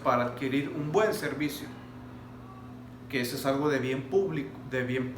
para adquirir un buen servicio, que eso es algo de bien público, de bien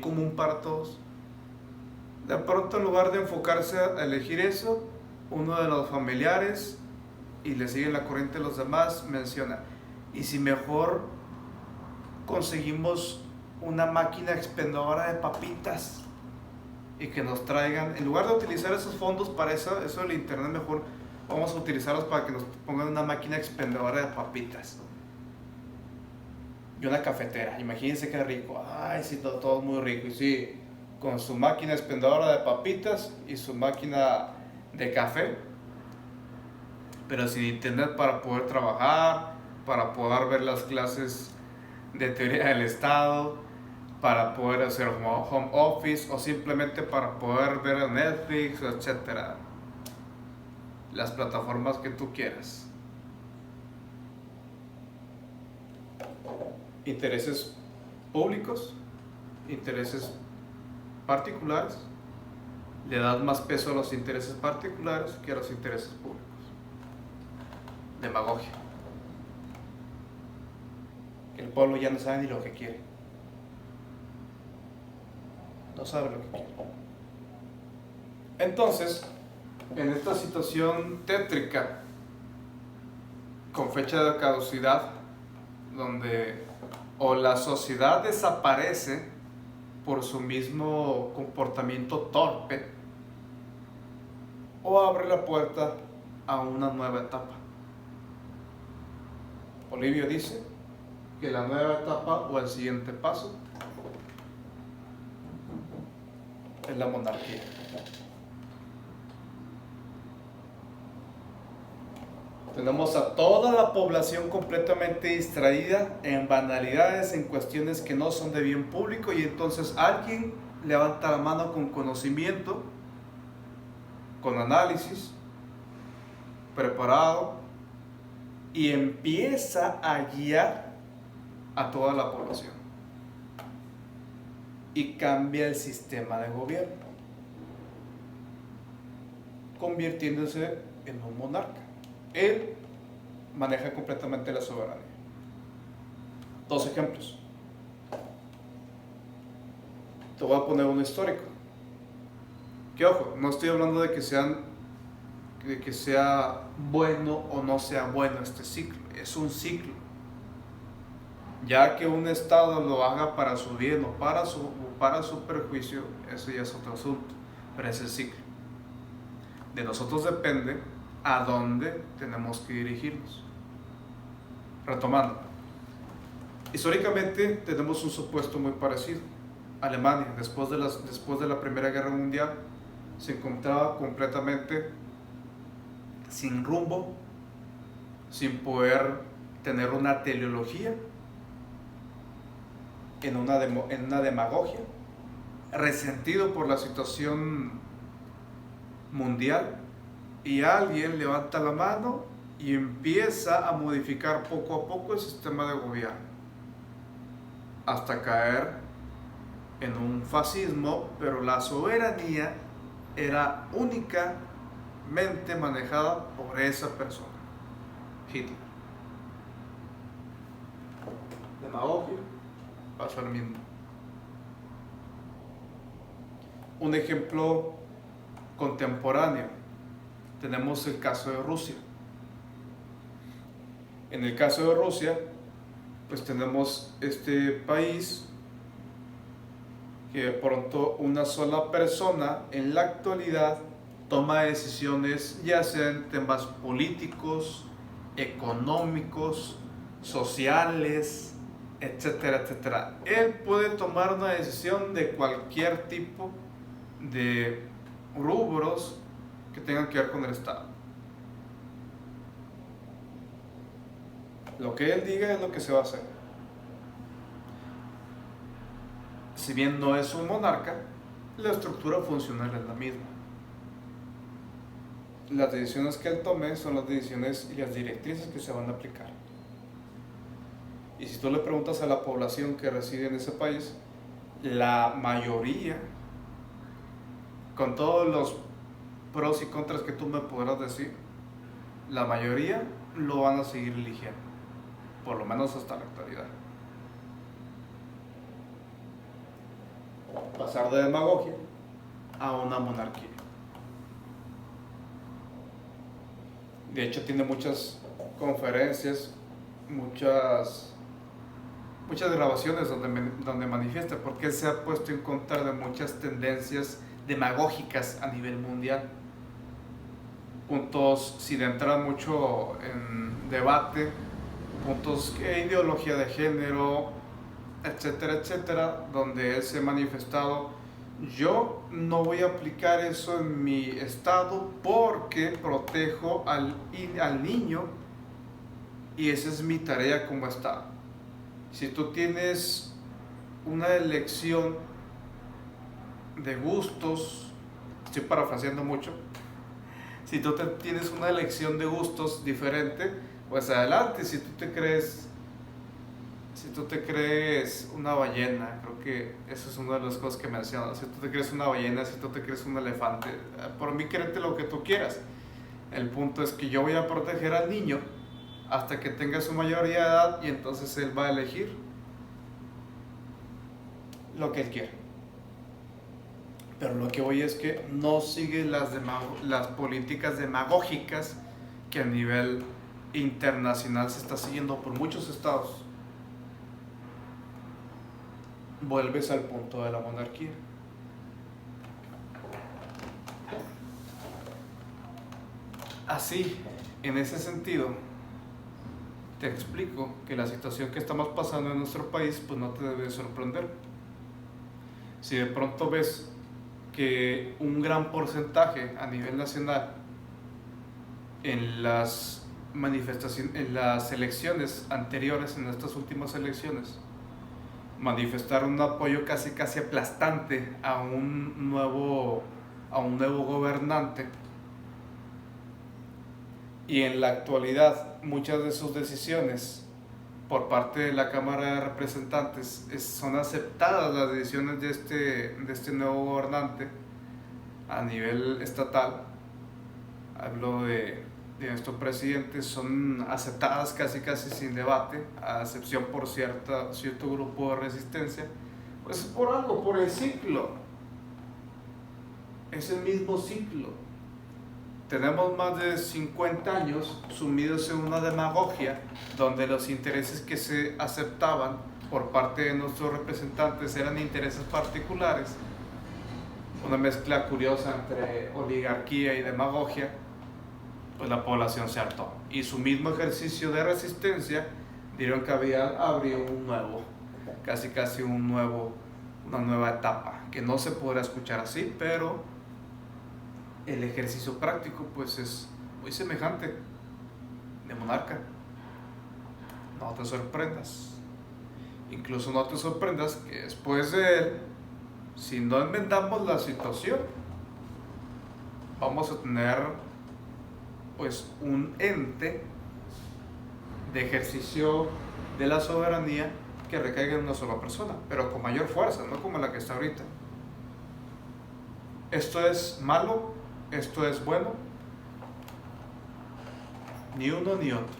común para todos. De pronto, en lugar de enfocarse a elegir eso, uno de los familiares, y le sigue la corriente de los demás, menciona: ¿y si mejor conseguimos una máquina expendedora de papitas y que nos traigan, en lugar de utilizar esos fondos para eso del internet, mejor vamos a utilizarlos para que nos pongan una máquina expendedora de papitas y una cafetera? Imagínense qué rico. Ay, sí, todo muy rico. Y sí, con su máquina expendedora de papitas y su máquina de café, pero sin internet para poder trabajar, para poder ver las clases de teoría del Estado, para poder hacer home office, o simplemente para poder ver Netflix, etcétera, las plataformas que tú quieras. Intereses públicos, intereses particulares. Le das más peso a los intereses particulares que a los intereses públicos. Demagogia. El pueblo ya no sabe ni lo que quiere. No sabe lo que quiere. Entonces, en esta situación tétrica, con fecha de caducidad, donde o la sociedad desaparece por su mismo comportamiento torpe, o abre la puerta a una nueva etapa. Polibio dice que la nueva etapa, o el siguiente paso, es la monarquía. Tenemos a toda la población completamente distraída en banalidades, en cuestiones que no son de bien público, y entonces alguien levanta la mano con conocimiento, con análisis, preparado, y empieza a guiar a toda la población. Y cambia el sistema de gobierno, convirtiéndose en un monarca. Él maneja completamente la soberanía. Dos ejemplos. Te voy a poner uno histórico. Que ojo, no estoy hablando de que sea bueno o no sea bueno este ciclo. Es un ciclo. Ya que un Estado lo haga para su bien o para su perjuicio, eso ya es otro asunto. Pero es el ciclo. De nosotros depende a dónde tenemos que dirigirnos. Retomando, históricamente tenemos un supuesto muy parecido. Alemania, después de la Primera Guerra Mundial, se encontraba completamente sin rumbo, sin poder tener una teleología, en una demagogia, resentido por la situación mundial, y alguien levanta la mano y empieza a modificar poco a poco el sistema de gobierno, hasta caer en un fascismo, pero la soberanía era únicamente manejada por esa persona, Hitler. Demagogia, pasó al mismo. Un ejemplo contemporáneo, tenemos el caso de Rusia. En el caso de Rusia, pues tenemos este país que de pronto una sola persona en la actualidad toma decisiones, ya sean temas políticos, económicos, sociales, etcétera, etcétera. Él puede tomar una decisión de cualquier tipo de rubros que tengan que ver con el Estado. Lo que él diga es lo que se va a hacer. Si bien no es un monarca, la estructura funcional es la misma. Las decisiones que él tome son las decisiones y las directrices que se van a aplicar. Y si tú le preguntas a la población que reside en ese país, la mayoría, con todos los pros y contras que tú me podrás decir, la mayoría lo van a seguir eligiendo, por lo menos hasta la actualidad. Pasar de demagogia a una monarquía. De hecho, tiene muchas conferencias, muchas grabaciones donde manifiesta, porque él se ha puesto en contra de muchas tendencias demagógicas a nivel mundial. Puntos sin entrar mucho en debate, puntos de ideología de género, etcétera, etcétera, donde él se ha manifestado: yo no voy a aplicar eso en mi estado porque protejo al niño y esa es mi tarea como estado. Si tú tienes una elección de gustos, estoy parafraseando mucho, si tú tienes una elección de gustos diferente, pues adelante. Si tú te crees una ballena, creo que eso es una de las cosas que mencionas. Si tú te crees una ballena, si tú te crees un elefante, por mí créete lo que tú quieras. El punto es que yo voy a proteger al niño hasta que tenga su mayoría de edad y entonces él va a elegir lo que él quiere. Pero lo que voy es que no sigue las políticas demagógicas que a nivel internacional se está siguiendo por muchos estados. Vuelves al punto de la monarquía. Así, en ese sentido, te explico que la situación que estamos pasando en nuestro país pues no te debe sorprender. Si de pronto ves que un gran porcentaje a nivel nacional en las manifestaciones, en las elecciones anteriores, en estas últimas elecciones, manifestaron un apoyo casi aplastante a un nuevo gobernante, y en la actualidad muchas de sus decisiones por parte de la Cámara de Representantes son aceptadas, las decisiones de este nuevo gobernante a nivel estatal. Hablo de nuestro presidente, son aceptadas casi sin debate, a excepción por cierto grupo de resistencia. Pues por algo, por el ciclo. Es el mismo ciclo. Tenemos más de 50 años sumidos en una demagogia donde los intereses que se aceptaban por parte de nuestros representantes eran intereses particulares, una mezcla curiosa entre oligarquía y demagogia. Pues la población se hartó y su mismo ejercicio de resistencia dieron que abrió un nuevo, casi una nueva etapa, que no se podrá escuchar así, pero el ejercicio práctico pues es muy semejante de monarca. No te sorprendas, incluso no te sorprendas que después de él, si no enmendamos la situación, vamos a tener pues un ente de ejercicio de la soberanía que recaiga en una sola persona, pero con mayor fuerza, no como la que está ahorita. ¿Esto es malo? ¿Esto es bueno? Ni uno ni otro.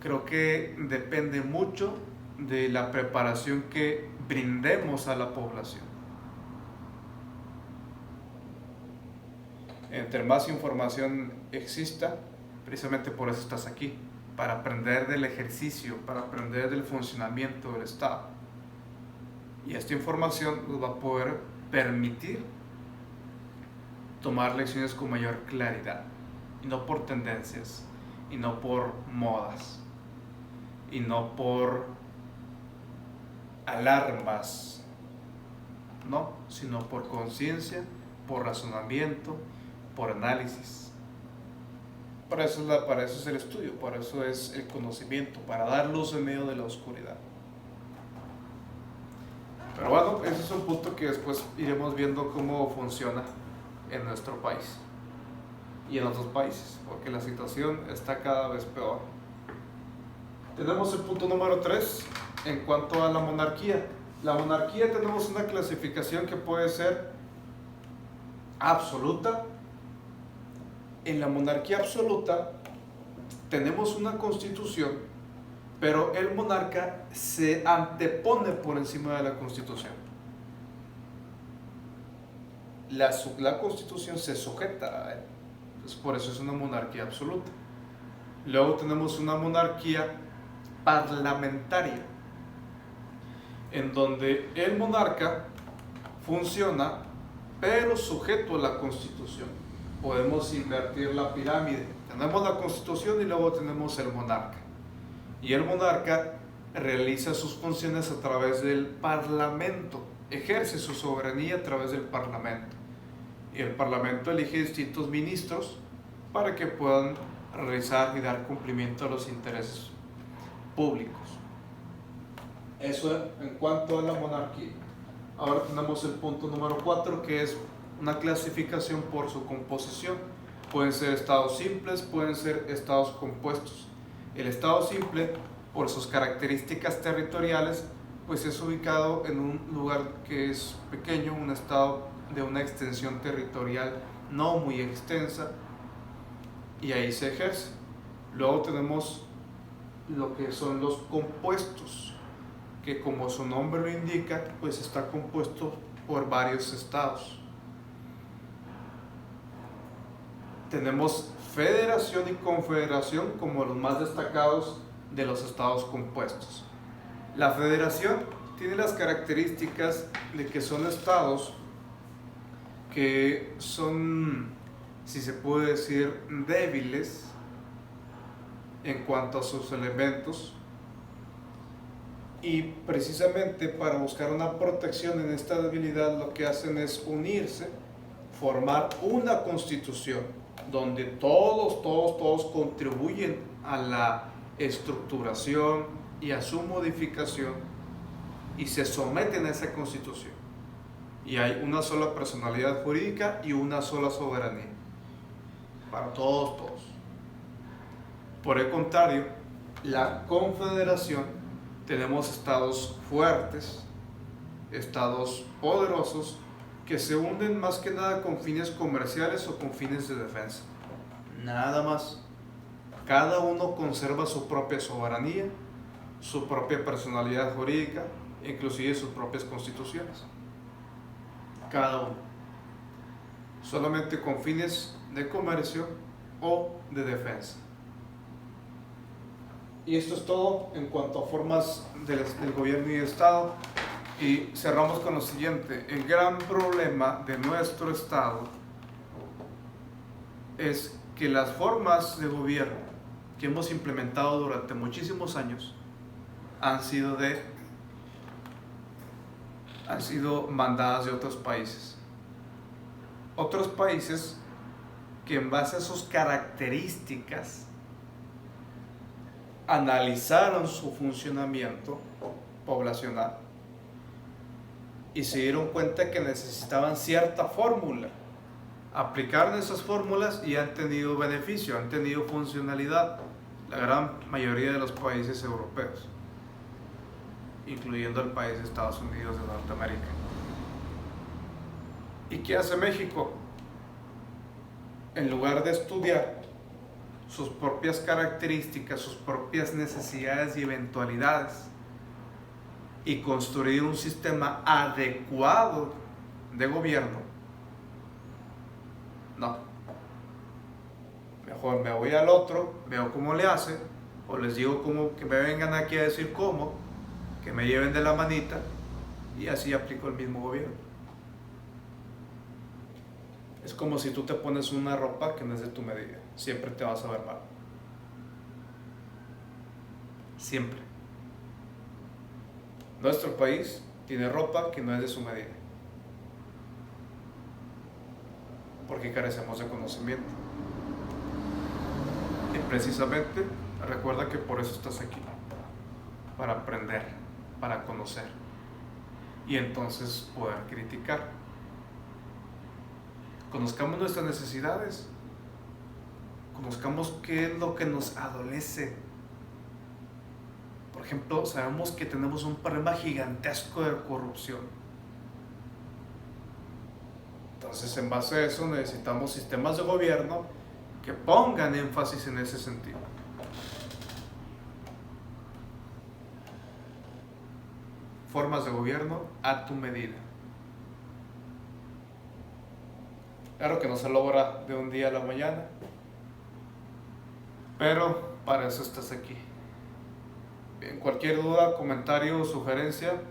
Creo que depende mucho de la preparación que brindemos a la población. Entre más información exista, precisamente por eso estás aquí, para aprender del ejercicio, para aprender del funcionamiento del Estado. Y esta información nos va a poder permitir tomar lecciones con mayor claridad, y no por tendencias, y no por modas, y no por alarmas, no, sino por conciencia, por razonamiento, por análisis. Para eso es el estudio, para eso es el conocimiento, para dar luz en medio de la oscuridad. Pero bueno, ese es un punto que después iremos viendo cómo funciona en nuestro país y en otros países, porque la situación está cada vez peor. Tenemos el punto número 3 en cuanto a la monarquía. La monarquía tenemos una clasificación que puede ser absoluta, en la monarquía absoluta tenemos una constitución, pero el monarca se antepone por encima de la constitución. La constitución se sujeta a él. Entonces, por eso es una monarquía absoluta. Luego tenemos una monarquía parlamentaria, en donde el monarca funciona, pero sujeto a la constitución. Podemos invertir la pirámide. Tenemos la constitución y luego tenemos el monarca. Y el monarca realiza sus funciones a través del parlamento, ejerce su soberanía a través del parlamento. Y el parlamento elige distintos ministros para que puedan realizar y dar cumplimiento a los intereses públicos. Eso en cuanto a la monarquía. Ahora tenemos el punto número 4, que es una clasificación por su composición. Pueden ser estados simples, pueden ser estados compuestos. El estado simple, por sus características territoriales, pues es ubicado en un lugar que es pequeño, un estado de una extensión territorial no muy extensa, y ahí se ejerce. Luego tenemos lo que son los compuestos, que como su nombre lo indica, pues está compuesto por varios estados. Tenemos federación y confederación como los más destacados de los estados compuestos. La federación tiene las características de que son estados que son, si se puede decir, débiles en cuanto a sus elementos, y precisamente para buscar una protección en esta debilidad lo que hacen es unirse, formar una constitución donde todos contribuyen a la estructuración y a su modificación y se someten a esa constitución. Y hay una sola personalidad jurídica y una sola soberanía para todos. Por el contrario, la confederación, tenemos estados fuertes, estados poderosos, que se unen más que nada con fines comerciales o con fines de defensa. Nada más. Cada uno conserva su propia soberanía, su propia personalidad jurídica, inclusive sus propias constituciones. Cada uno. Solamente con fines de comercio o de defensa. Y esto es todo en cuanto a formas del gobierno y Estado. Y cerramos con lo siguiente: el gran problema de nuestro Estado es que las formas de gobierno que hemos implementado durante muchísimos años han sido mandadas de otros países. Otros países que en base a sus características analizaron su funcionamiento poblacional y se dieron cuenta que necesitaban cierta fórmula. Aplicaron esas fórmulas y han tenido beneficio, han tenido funcionalidad. La gran mayoría de los países europeos, incluyendo el país de Estados Unidos de Norteamérica. ¿Y qué hace México? En lugar de estudiar sus propias características, sus propias necesidades y eventualidades, y construir un sistema adecuado de gobierno, no. Mejor me voy al otro, veo cómo le hace, o les digo cómo, que me vengan aquí a decir cómo, que me lleven de la manita, y así aplico el mismo gobierno. Es como si tú te pones una ropa que no es de tu medida, siempre te vas a ver mal. Siempre. Nuestro país tiene ropa que no es de su medida, porque carecemos de conocimiento. Y precisamente recuerda que por eso estás aquí, para aprender, para conocer y entonces poder criticar. Conozcamos nuestras necesidades, conozcamos qué es lo que nos adolece. Por ejemplo, sabemos que tenemos un problema gigantesco de corrupción. Entonces, en base a eso, necesitamos sistemas de gobierno que pongan énfasis en ese sentido. Formas de gobierno a tu medida. Claro que no se logra de un día a la mañana, pero para eso estás aquí. Bien, cualquier duda, comentario o sugerencia,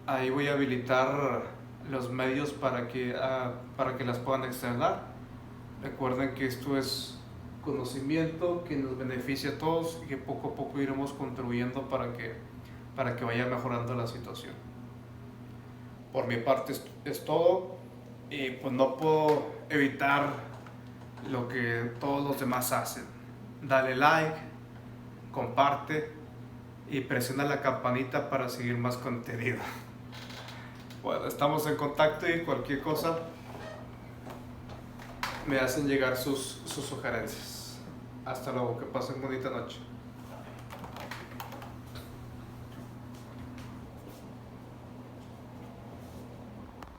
ahí voy a habilitar los medios para que las puedan externar. Recuerden que esto es conocimiento que nos beneficia a todos y que poco a poco iremos contribuyendo para que vaya mejorando la situación. Por mi parte es todo, y pues no puedo evitar lo que todos los demás hacen. Dale like, comparte y presiona la campanita para seguir más contenido. Bueno, estamos en contacto y cualquier cosa me hacen llegar sus sugerencias. Hasta luego, que pasen bonita noche.